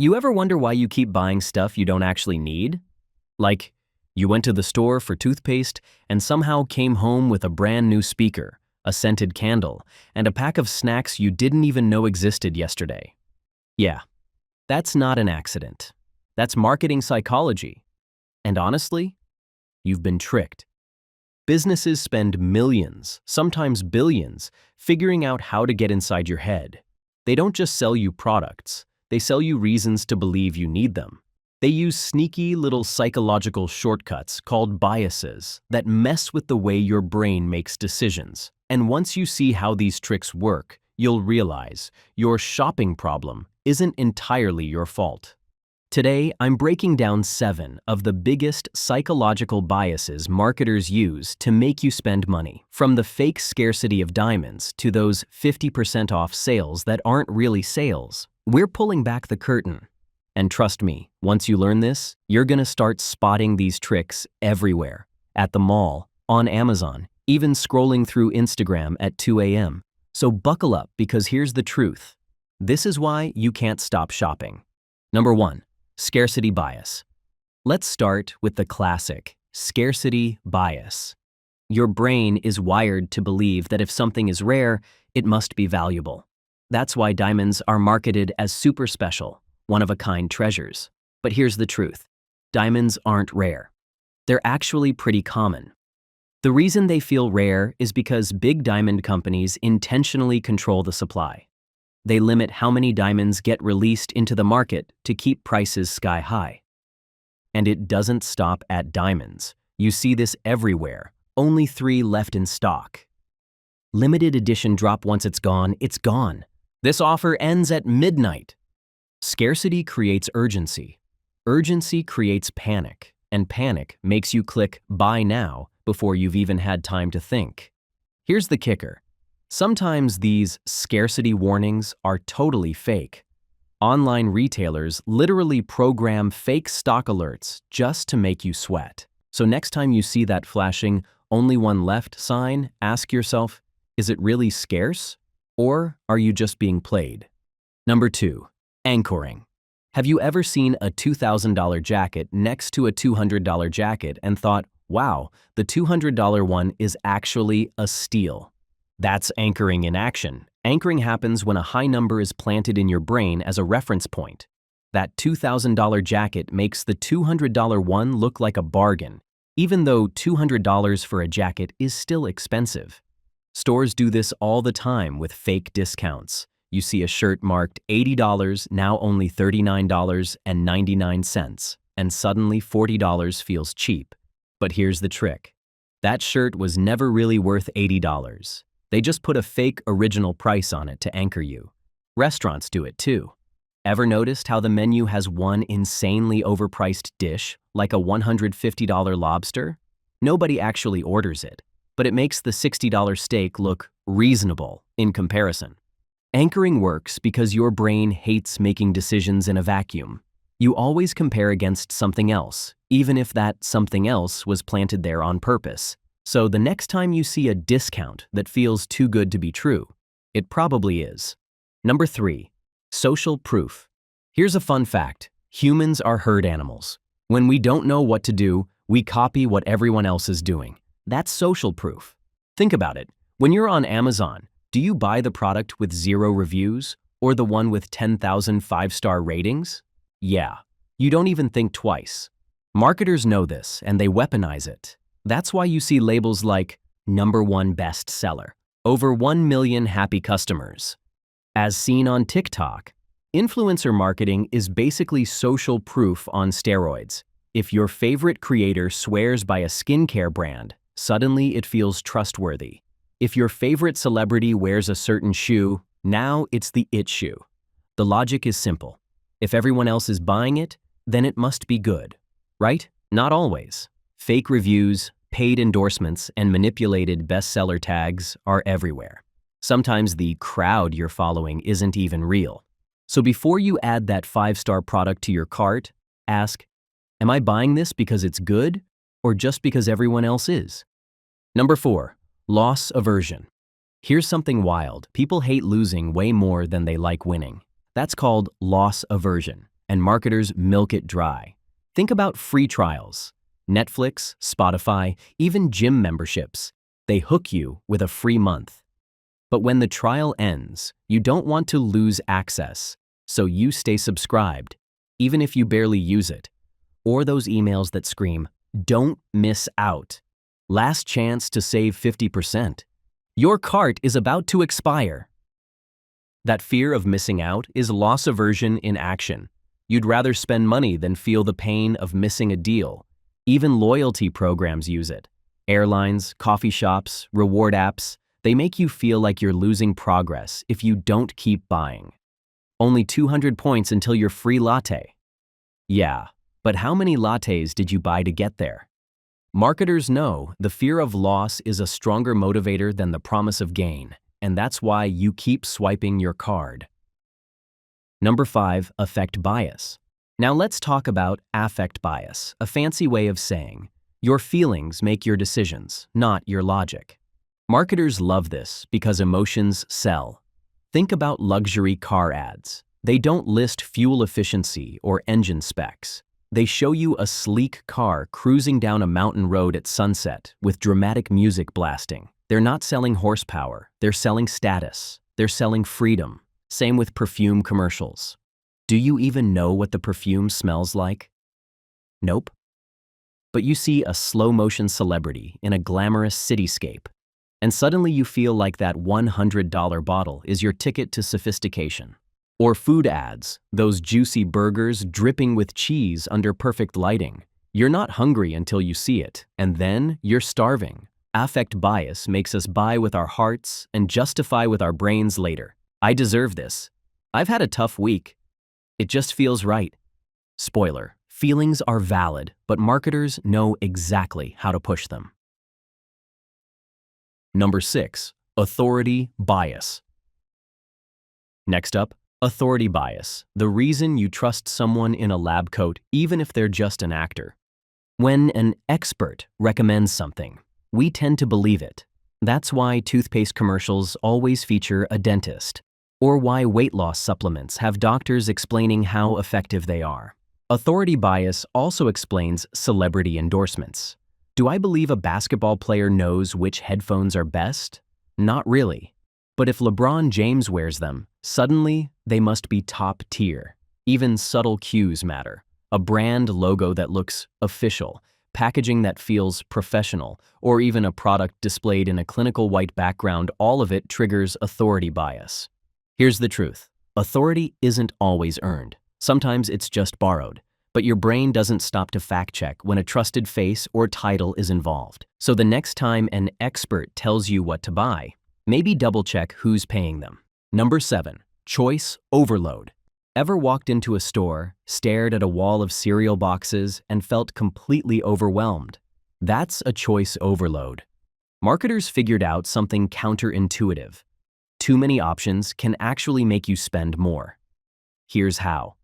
You ever wonder why you keep buying stuff you don't actually need? Like, you went to the store for toothpaste and somehow came home with a brand new speaker, a scented candle, and a pack of snacks you didn't even know existed yesterday. Yeah, that's not an accident. That's marketing psychology. And honestly, you've been tricked. Businesses spend millions, sometimes billions, figuring out how to get inside your head. They don't just sell you products, they sell you reasons to believe you need them. They use sneaky little psychological shortcuts called biases that mess with the way your brain makes decisions. And once you see how these tricks work, you'll realize your shopping problem isn't entirely your fault. Today, I'm breaking down 7 of the biggest psychological biases marketers use to make you spend money, from the fake scarcity of diamonds to those 50% off sales that aren't really sales. We're pulling back the curtain. And trust me, once you learn this, you're gonna start spotting these tricks everywhere. At the mall, on Amazon, even scrolling through Instagram at 2 a.m. So buckle up, because here's the truth. This is why you can't stop shopping. Number 1. Scarcity bias. Let's start with the classic scarcity bias. Your brain is wired to believe that if something is rare, it must be valuable. That's why diamonds are marketed as super special, one-of-a-kind treasures. But here's the truth. Diamonds aren't rare. They're actually pretty common. The reason they feel rare is because big diamond companies intentionally control the supply. They limit how many diamonds get released into the market to keep prices sky high. And it doesn't stop at diamonds. You see this everywhere. Only 3 left in stock. Limited edition drop: once it's gone, it's gone. This offer ends at midnight. Scarcity creates urgency. Urgency creates panic. And panic makes you click buy now before you've even had time to think. Here's the kicker. Sometimes these scarcity warnings are totally fake. Online retailers literally program fake stock alerts just to make you sweat. So next time you see that flashing "only one left" sign, ask yourself, is it really scarce? Or are you just being played? Number 2. Anchoring. Have you ever seen a $2,000 jacket next to a $200 jacket and thought, wow, the $200 one is actually a steal? That's anchoring in action. Anchoring happens when a high number is planted in your brain as a reference point. That $2,000 jacket makes the $200 one look like a bargain, even though $200 for a jacket is still expensive. Stores do this all the time with fake discounts. You see a shirt marked $80, now only $39.99, and suddenly $40 feels cheap. But here's the trick. That shirt was never really worth $80. They just put a fake original price on it to anchor you. Restaurants do it too. Ever noticed how the menu has one insanely overpriced dish, like a $150 lobster? Nobody actually orders it, but it makes the $60 steak look reasonable in comparison. Anchoring works because your brain hates making decisions in a vacuum. You always compare against something else, even if that something else was planted there on purpose. So the next time you see a discount that feels too good to be true, it probably is. Number 3. Social proof. Here's a fun fact. Humans are herd animals. When we don't know what to do, we copy what everyone else is doing. That's social proof. Think about it. When you're on Amazon, do you buy the product with 0 reviews or the one with 10,000 5-star ratings? Yeah, you don't even think twice. Marketers know this and they weaponize it. That's why you see labels like #1 bestseller, over 1 million happy customers. As seen on TikTok, influencer marketing is basically social proof on steroids. If your favorite creator swears by a skincare brand, suddenly it feels trustworthy. If your favorite celebrity wears a certain shoe, now it's the it shoe. The logic is simple. If everyone else is buying it, then it must be good, right? Not always. Fake reviews, paid endorsements, and manipulated bestseller tags are everywhere. Sometimes the crowd you're following isn't even real. So before you add that 5-star product to your cart, ask, am I buying this because it's good or just because everyone else is? Number 4. Loss aversion. Here's something wild. People hate losing way more than they like winning. That's called loss aversion. and marketers milk it dry. Think about free trials. Netflix, Spotify, even gym memberships. They hook you with a free month. But when the trial ends, you don't want to lose access, so you stay subscribed, even if you barely use it. Or those emails that scream, "Don't miss out. Last chance to save 50%. Your cart is about to expire." That fear of missing out is loss aversion in action. You'd rather spend money than feel the pain of missing a deal. Even loyalty programs use it. Airlines, coffee shops, reward apps, they make you feel like you're losing progress if you don't keep buying. Only 200 points until your free latte. Yeah, but how many lattes did you buy to get there? Marketers know the fear of loss is a stronger motivator than the promise of gain, and that's why you keep swiping your card. Number 5, affect bias. Now let's talk about affect bias, a fancy way of saying, your feelings make your decisions, not your logic. Marketers love this because emotions sell. Think about luxury car ads. They don't list fuel efficiency or engine specs. They show you a sleek car cruising down a mountain road at sunset with dramatic music blasting. They're not selling horsepower, they're selling status. They're selling freedom. Same with perfume commercials. Do you even know what the perfume smells like? Nope. But you see a slow-motion celebrity in a glamorous cityscape, and suddenly you feel like that $100 bottle is your ticket to sophistication. Or food ads, those juicy burgers dripping with cheese under perfect lighting. You're not hungry until you see it, and then you're starving. Affect bias makes us buy with our hearts and justify with our brains later. I deserve this. I've had a tough week. It just feels right. Spoiler, feelings are valid, but marketers know exactly how to push them. Number 6, authority bias. Next up, authority bias, the reason you trust someone in a lab coat even if they're just an actor. When an expert recommends something, we tend to believe it. That's why toothpaste commercials always feature a dentist, or why weight loss supplements have doctors explaining how effective they are. Authority bias also explains celebrity endorsements. Do I believe a basketball player knows which headphones are best? Not really. But if LeBron James wears them, suddenly they must be top tier. Even subtle cues matter. A brand logo that looks official, packaging that feels professional, or even a product displayed in a clinical white background, all of it triggers authority bias. Here's the truth. Authority isn't always earned. Sometimes it's just borrowed. But your brain doesn't stop to fact-check when a trusted face or title is involved. So the next time an expert tells you what to buy, maybe double-check who's paying them. Number 7, choice overload. Ever walked into a store, stared at a wall of cereal boxes, and felt completely overwhelmed? That's a choice overload. Marketers figured out something counterintuitive. Too many options can actually make you spend more. Here's how.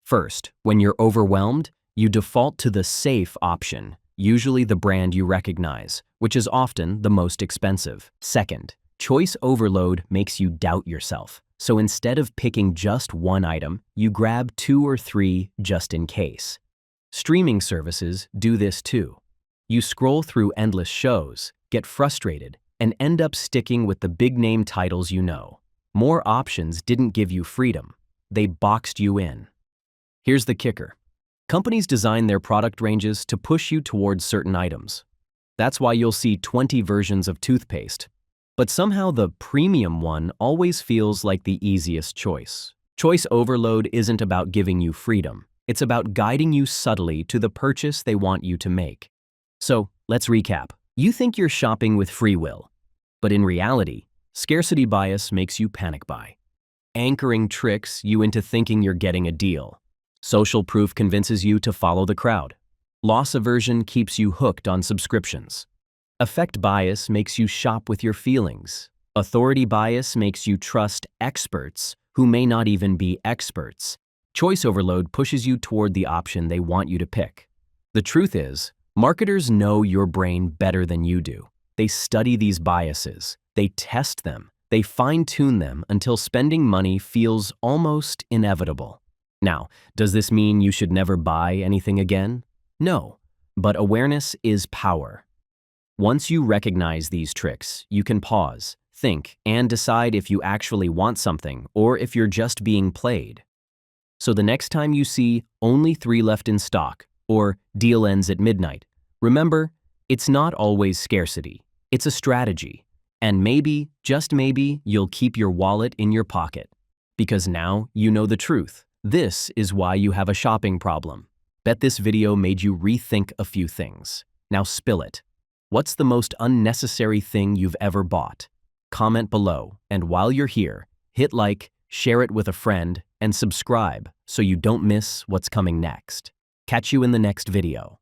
First, when you're overwhelmed, you default to the safe option, usually the brand you recognize, which is often the most expensive. Second, choice overload makes you doubt yourself. So instead of picking just one item, you grab 2 or 3 just in case. Streaming services do this too. You scroll through endless shows, get frustrated, and end up sticking with the big-name titles you know. More options didn't give you freedom. They boxed you in. Here's the kicker. Companies design their product ranges to push you towards certain items. That's why you'll see 20 versions of toothpaste. But somehow the premium one always feels like the easiest choice. Choice overload isn't about giving you freedom. It's about guiding you subtly to the purchase they want you to make. So, let's recap. You think you're shopping with free will. But in reality, scarcity bias makes you panic buy. Anchoring tricks you into thinking you're getting a deal. Social proof convinces you to follow the crowd. Loss aversion keeps you hooked on subscriptions. Affect bias makes you shop with your feelings. Authority bias makes you trust experts who may not even be experts. Choice overload pushes you toward the option they want you to pick. The truth is, marketers know your brain better than you do. They study these biases. They test them. They fine-tune them until spending money feels almost inevitable. Now, does this mean you should never buy anything again? No, but awareness is power. Once you recognize these tricks, you can pause, think, and decide if you actually want something or if you're just being played. So the next time you see only 3 left in stock or deal ends at midnight, remember, it's not always scarcity. It's a strategy. And maybe, just maybe, you'll keep your wallet in your pocket. Because now you know the truth. This is why you have a shopping problem. Bet this video made you rethink a few things. Now spill it. What's the most unnecessary thing you've ever bought? Comment below, and while you're here, hit like, share it with a friend, and subscribe so you don't miss what's coming next. Catch you in the next video.